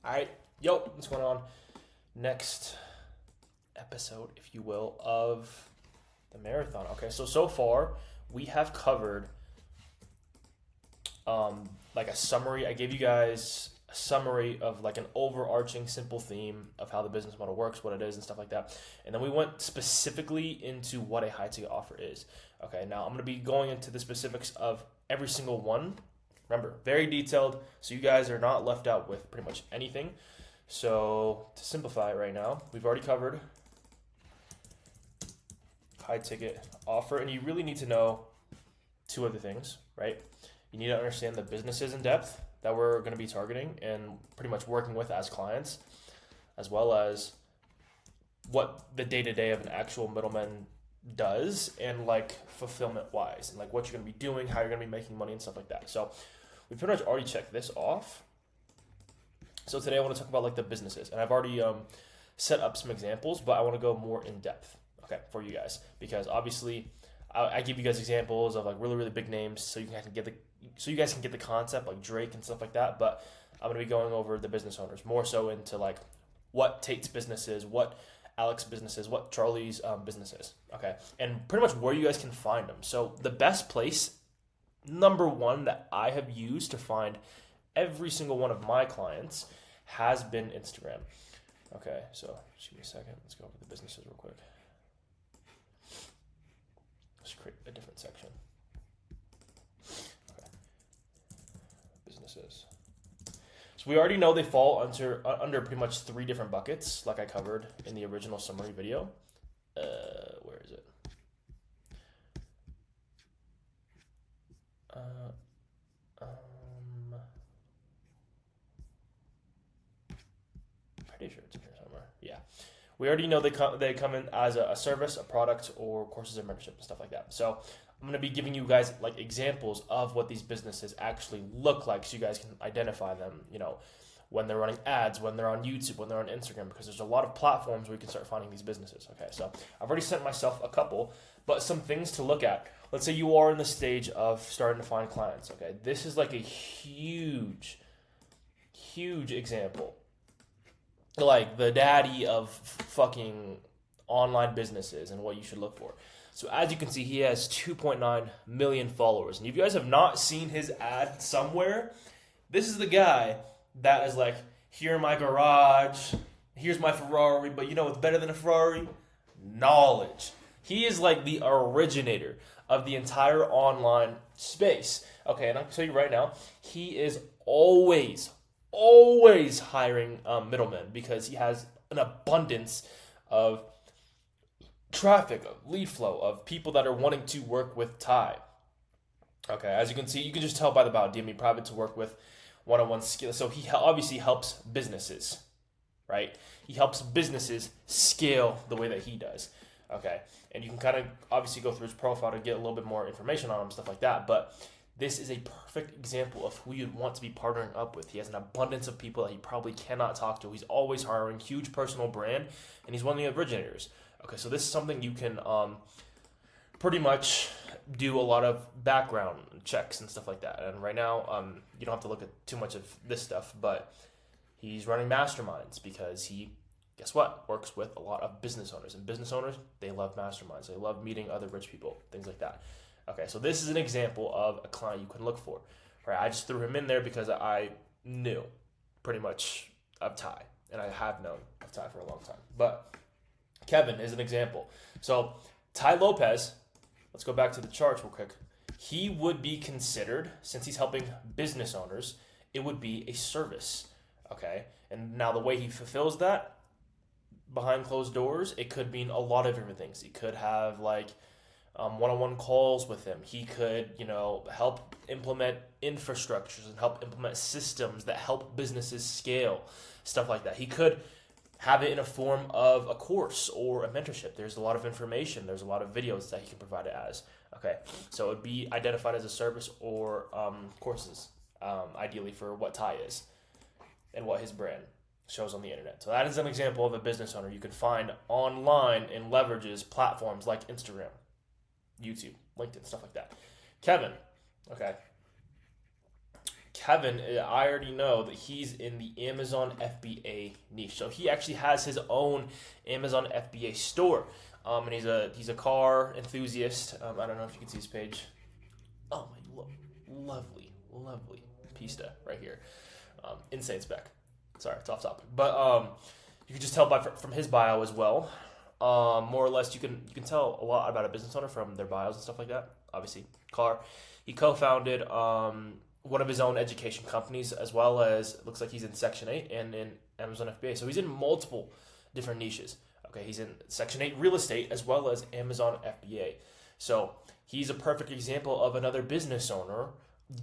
All right, yo, what's going on? Next episode, if you will, of the marathon. Okay, so far we have covered like a summary. I gave you guys a summary of like an overarching simple theme of how the business model works, what it is, and stuff like that. And then we went specifically into what a high ticket offer is. Okay, now I'm going to be going into the specifics of every single one. Remember, very detailed, so you guys are not left out with pretty much anything. So to simplify it right now, we've already covered high ticket offer, and you really need to know two other things, right? You need to understand the businesses in depth that we're going to be targeting and pretty much working with as clients, as well as what the day-to-day of an actual middleman does and like fulfillment wise and like what you're going to be doing, how you're going to be making money and stuff like that. So we pretty much already checked this off. So today I want to talk about like the businesses, and I've already set up some examples, but I want to go more in depth, okay, for you guys, because obviously I give you guys examples of like really big names, so you guys can get the concept, like Drake and stuff like that. But I'm gonna be going over the business owners more so into like what Tate's business is, what Alex's business is, what Charlie's business is, okay, and pretty much where you guys can find them. So the best place, number one, that I have used to find every single one of my clients has been Instagram. Okay, so just give me a second. Let's go over the businesses real quick. Let's create a different section. Okay, businesses. So we already know they fall under pretty much three different buckets, like I covered in the original summary video. Where is it? Pretty sure it's in here somewhere. Yeah, we already know they come in as a service, a product, or courses or membership and stuff like that. So I'm going to be giving you guys like examples of what these businesses actually look like, so you guys can identify them. You know, when they're running ads, when they're on YouTube, when they're on Instagram, because there's a lot of platforms where you can start finding these businesses. Okay, so I've already sent myself a couple, but some things to look at. Let's say you are in the stage of starting to find clients. Okay, this is like a huge example, like the daddy of fucking online businesses and what you should look for. So as you can see, he has 2.9 million followers. And if you guys have not seen his ad somewhere, this is the guy that is like, here in my garage, here's my Ferrari, but you know what's better than a Ferrari? Knowledge. He is like the originator of the entire online space. Okay, and I can tell you right now, he is always hiring middlemen, because he has an abundance of traffic, of lead flow, of people that are wanting to work with Tai. Okay, as you can see, you can just tell by the About DM Me private to work with one-on-one skills. So he obviously helps businesses, right? He helps businesses scale the way that he does. Okay, and you can kind of obviously go through his profile to get a little bit more information on him, stuff like that. But this is a perfect example of who you'd want to be partnering up with. He has an abundance of people that he probably cannot talk to. He's always hiring, huge personal brand, and he's one of the originators. Okay, so this is something you can pretty much do a lot of background checks and stuff like that. And right now, you don't have to look at too much of this stuff, but he's running masterminds because he, guess what, works with a lot of business owners. And business owners, they love masterminds. They love meeting other rich people, things like that. Okay, so this is an example of a client you can look for. Right, I just threw him in there because I knew pretty much of Tai, and I have known of Tai for a long time. But Kevin is an example. So Tai Lopez, let's go back to the charts real quick. He would be considered, since he's helping business owners, it would be a service. Okay, and now the way he fulfills that behind closed doors, it could mean a lot of different things. He could have like one-on-one calls with him. He could, help implement infrastructures and help implement systems that help businesses scale, stuff like that. He could have it in a form of a course or a mentorship. There's a lot of information. There's a lot of videos that he can provide it as. Okay, so it would be identified as a service or courses, ideally for what Tai is and what his brand shows on the internet. So that is an example of a business owner you can find online and leverages platforms like Instagram, YouTube, LinkedIn, stuff like that. Kevin Kevin, I already know that he's in the Amazon FBA niche. So he actually has his own Amazon FBA store. And he's a car enthusiast. I don't know if you can see his page. Oh my, lovely pista right here. Insane spec. Sorry, it's off topic. But you can just tell from his bio as well. More or less, you can tell a lot about a business owner from their bios and stuff like that. Obviously, car. He co-founded one of his own education companies, as well as it looks like he's in Section 8 and in Amazon FBA. So he's in multiple different niches. Okay, he's in Section 8 real estate as well as Amazon FBA. So he's a perfect example of another business owner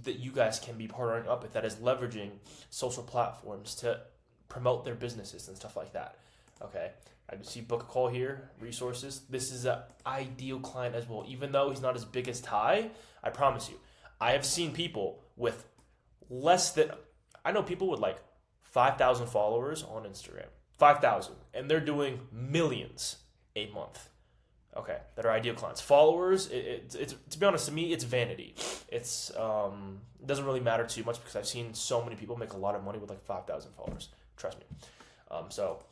that you guys can be partnering up with that is leveraging social platforms to promote their businesses and stuff like that. Okay, I can see book a call here, resources. This is an ideal client as well. Even though he's not as big as Tai, I promise you, I have seen people with less than, I know people with like 5,000 followers on Instagram. 5,000, and they're doing millions a month. Okay, that are ideal clients. Followers, it's to be honest, to me, it's vanity. It's it doesn't really matter too much because I've seen so many people make a lot of money with like 5,000 followers. Trust me. So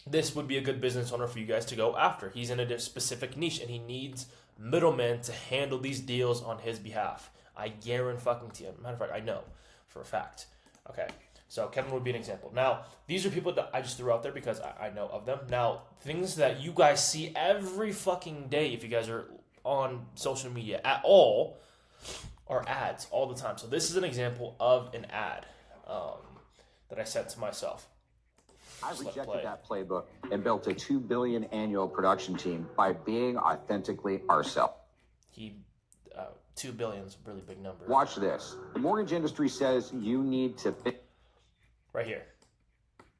this would be a good business owner for you guys to go after. He's in a specific niche, and he needs middlemen to handle these deals on his behalf. I guarantee you. Matter of fact, I know for a fact. Okay. So Kevin would be an example. Now, these are people that I just threw out there because I know of them. Now, things that you guys see every fucking day if you guys are on social media at all are ads all the time. So this is an example of an ad that I sent to myself. I rejected that playbook and built a $2 billion annual production team by being authentically ourselves. $2 billion is a really big number. Watch this. The mortgage industry says you need to... Right here.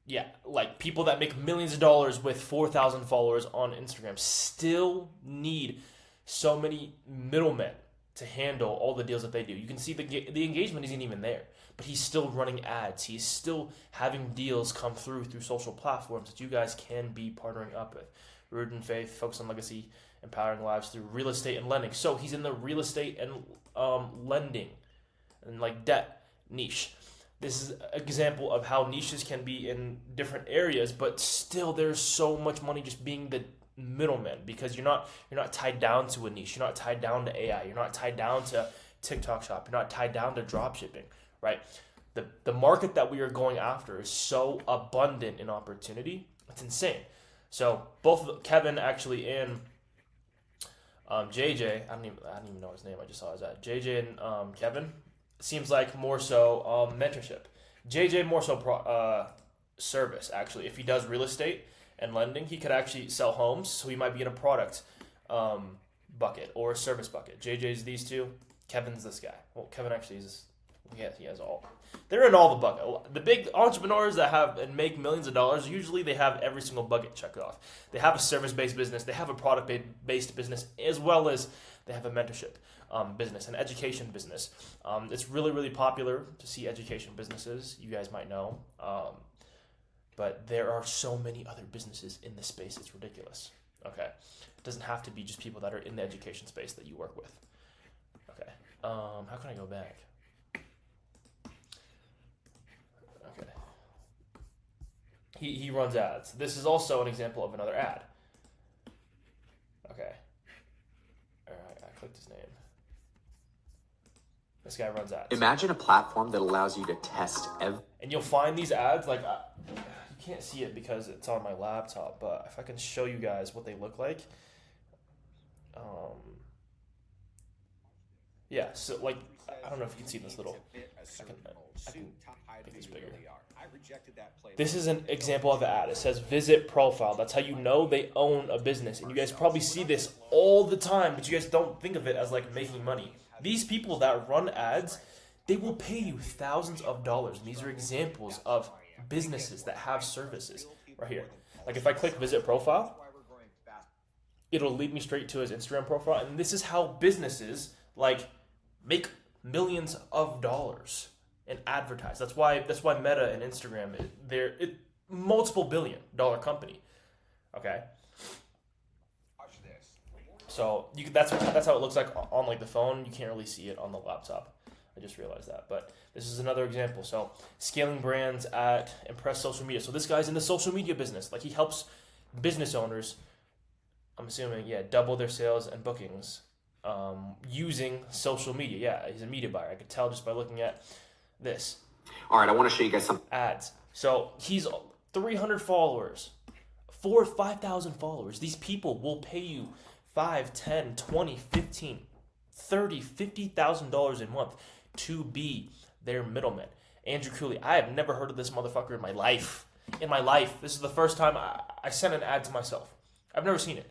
Yeah, like people that make millions of dollars with 4,000 followers on Instagram still need so many middlemen to handle all the deals that they do. You can see the engagement isn't even there, but he's still running ads. He's still having deals come through social platforms that you guys can be partnering up with. Rooted in faith, focus on legacy, empowering lives through real estate and lending. So he's in the real estate and lending and like debt niche. This is an example of how niches can be in different areas, but still there's so much money just being the middleman because you're not tied down to a niche. You're not tied down to AI. You're not tied down to TikTok shop. You're not tied down to drop shipping, right? The market that we are going after is so abundant in opportunity. It's insane. So both Kevin actually and JJ, I don't even know his name. I just saw his ad. JJ and Kevin. Seems like more so mentorship. JJ more so service, actually. If he does real estate and lending, he could actually sell homes, so he might be in a product bucket or a service bucket. JJ's these two. Kevin's this guy. Well, Kevin actually is, he has all. They're in all the bucket. The big entrepreneurs that have and make millions of dollars, usually they have every single bucket checked off. They have a service-based business. They have a product-based business, as well as they have a mentorship business, an education business. It's really, really popular to see education businesses. You guys might know. But there are so many other businesses in this space. It's ridiculous. Okay. It doesn't have to be just people that are in the education space that you work with. Okay. How can I go back? Okay. He runs ads. This is also an example of another ad. Okay. All right. I clicked his name. This guy runs ads. Imagine a platform that allows you to test and you'll find these ads, like, you can't see it because it's on my laptop, but if I can show you guys what they look like. Yeah, so, like, I don't know if you can see this little, I can make this bigger. This is an example of an ad. It says visit profile. That's how you know they own a business. And you guys probably see this all the time, but you guys don't think of it as like making money. These people that run ads, they will pay you thousands of dollars. And these are examples of businesses that have services right here. Like if I click visit profile, it'll lead me straight to his Instagram profile. And this is how businesses like make millions of dollars and advertise. That's why Meta and Instagram, they're multiple $billion company. Okay. So that's how it looks like on like the phone. You can't really see it on the laptop. I just realized that. But this is another example. So scaling brands at Impress Social Media. So this guy's in the social media business. Like he helps business owners, I'm assuming, double their sales and bookings using social media. Yeah, he's a media buyer. I could tell just by looking at this. All right, I want to show you guys some ads. So he's 300 followers, 4,000 to 5,000 followers. These people will pay you $5, $10, $20, $15, $30, $50,000 a month to be their middleman. Andrew Cooley, I have never heard of this motherfucker in my life. This is the first time I sent an ad to myself. I've never seen it.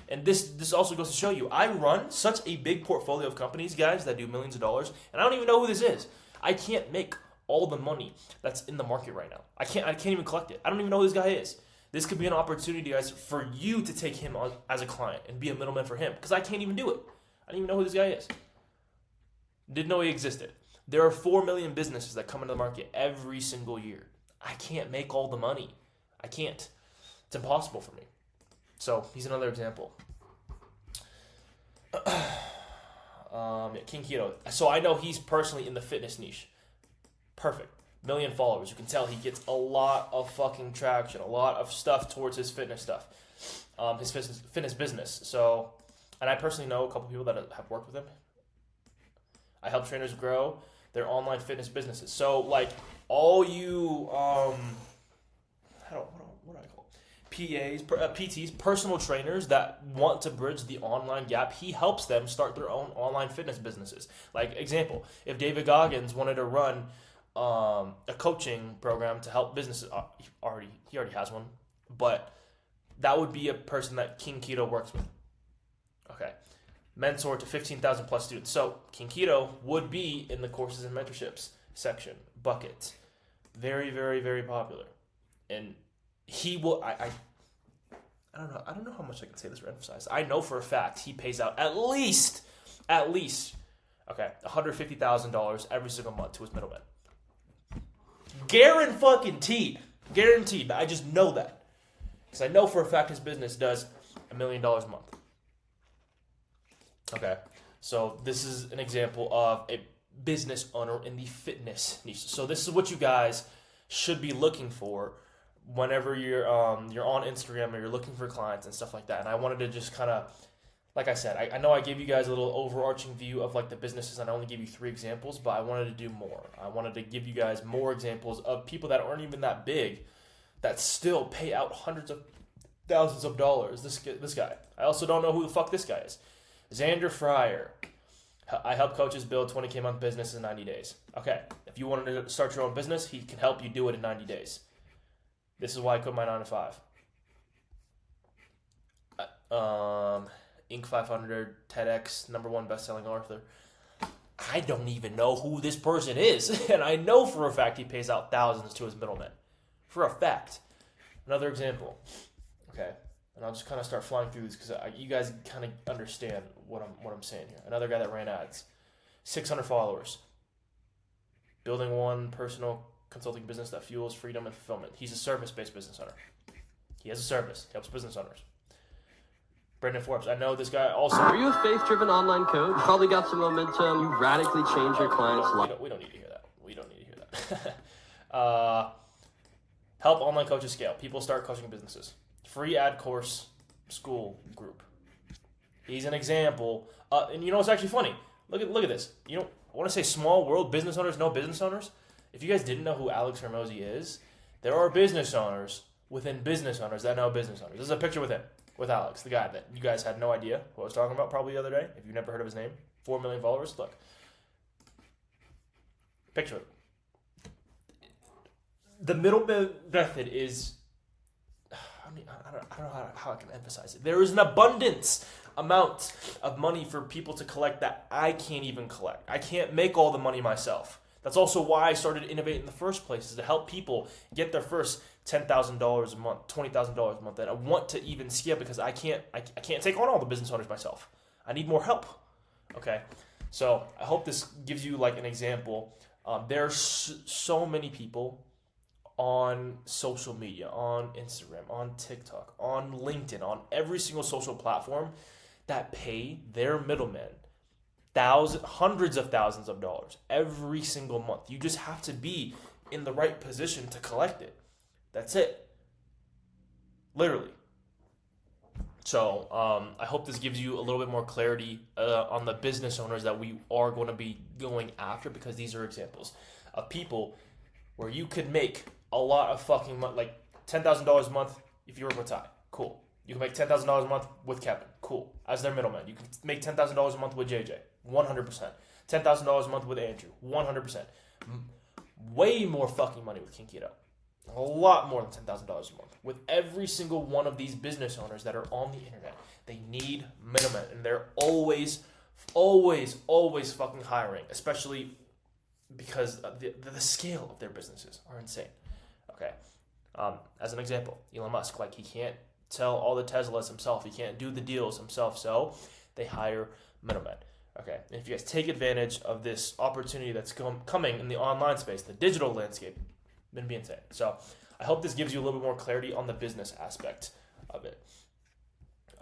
And this also goes to show you, I run such a big portfolio of companies, guys, that do millions of dollars, and I don't even know who this is. I can't make all the money that's in the market right now. I can't even collect it. I don't even know who this guy is. This could be an opportunity, guys, for you to take him on as a client and be a middleman for him, because I can't even do it. I don't even know who this guy is. Didn't know he existed. There are 4 million businesses that come into the market every single year. I can't make all the money. I can't. It's impossible for me. So he's another example. King Keto. So I know he's personally in the fitness niche. Perfect. 1 million followers. You can tell he gets a lot of fucking traction, a lot of stuff towards his fitness stuff, his fitness business. So, and I personally know a couple people that have worked with him. I help trainers grow their online fitness businesses. So, like, all you, what do I call it? PTs, personal trainers that want to bridge the online gap, he helps them start their own online fitness businesses. Like, example, if David Goggins wanted to run a coaching program to help businesses, he already has one, but that would be a person that King Keto works with. Okay. Mentor to 15,000 plus students. So King Keto would be in the courses and mentorships section, bucket. Very, very, very popular. And he will, I don't know how much I can say this or emphasize. I know for a fact he pays out at least, okay, $150,000 every single month to his middleman. Guaranteed. I just know that. Because I know for a fact his business does $1 million a month. Okay, so this is an example of a business owner in the fitness niche. So this is what you guys should be looking for whenever you're on Instagram or you're looking for clients and stuff like that. And I wanted to just kind of, like I said, I know I gave you guys a little overarching view of like the businesses, and I only gave you 3 examples, but I wanted to do more. I wanted to give you guys more examples of people that aren't even that big that still pay out hundreds of thousands of dollars. This guy. I also don't know who the fuck this guy is. Xander Frier. I help coaches build 20K month business in 90 days. Okay, if you wanted to start your own business, he can help you do it in 90 days. This is why I quit my 9 to 5. Inc. 500, TEDx, #1 best-selling author. I don't even know who this person is, and I know for a fact he pays out thousands to his middlemen. For a fact. Another example. Okay. And I'll just kind of start flying through these because you guys kind of understand what I'm saying here. Another guy that ran ads, 600 followers, building one personal consulting business that fuels freedom and fulfillment. He's a service-based business owner. He has a service. He helps business owners. Brendan Forbes. I know this guy also. Are you a faith-driven online coach? Probably got some momentum. You radically changed your clients' life. We don't need to hear that. Help online coaches scale. People start coaching businesses. Free ad course school group. He's an example. And you know what's actually funny? Look at this. You know, I want to say small world, business owners know business owners. If you guys didn't know who Alex Herozi is, there are business owners within business owners that know business owners. This is a picture with him, with Alex, the guy that you guys had no idea what I was talking about probably the other day. If you've never heard of his name, 4 million followers. Look. Picture it. The middle method is, I don't know how I can emphasize it. There is an abundance amount of money for people to collect that I can't even collect. I can't make all the money myself. That's also why I started innovating in the first place, is to help people get their first $10,000 a month, $20,000 a month. And I want to even scale because I can't take on all the business owners myself. I need more help. Okay, so I hope this gives you like an example. There's so many people on social media, on Instagram, on TikTok, on LinkedIn, on every single social platform that pay their middlemen hundreds of thousands of dollars every single month. You just have to be in the right position to collect it. That's it. Literally. So I hope this gives you a little bit more clarity on the business owners that we are going to be going after, because these are examples of people where you could make a lot of fucking money, like $10,000 a month if you work with Tai. Cool. You can make $10,000 a month with Kevin. Cool. As their middleman. You can make $10,000 a month with JJ. 100%. $10,000 a month with Andrew. 100%. Way more fucking money with Kinkito. A lot more than $10,000 a month. With every single one of these business owners that are on the internet, they need middlemen. And they're always fucking hiring. Especially because the scale of their businesses are insane. Okay. As an example, Elon Musk, like, he can't sell all the Teslas himself. He can't do the deals himself, so they hire middlemen. Okay, and if you guys take advantage of this opportunity that's coming in the online space, the digital landscape, then be insane. So I hope this gives you a little bit more clarity on the business aspect of it.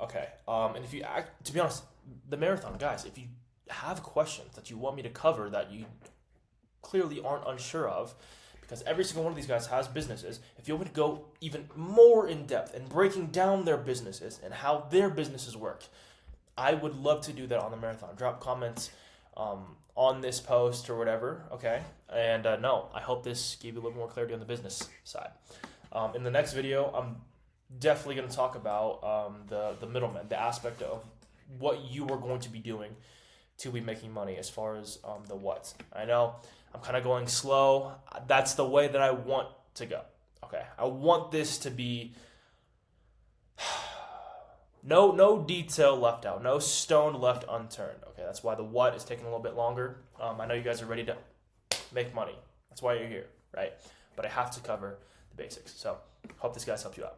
Okay, and if you to be honest, the marathon, guys, if you have questions that you want me to cover that you clearly aren't unsure of, because every single one of these guys has businesses. If you want me to go even more in depth and breaking down their businesses and how their businesses work, I would love to do that on the marathon. Drop comments on this post or whatever, okay? And no, I hope this gave you a little more clarity on the business side. In the next video, I'm definitely going to talk about the middleman, the aspect of what you are going to be doing to be making money as far as the what. I know I'm kind of going slow. That's the way that I want to go. Okay, I want this to be no detail left out, no stone left unturned. Okay, that's why the what is taking a little bit longer. I know you guys are ready to make money. That's why you're here, right? But I have to cover the basics. So hope this guys helped you out.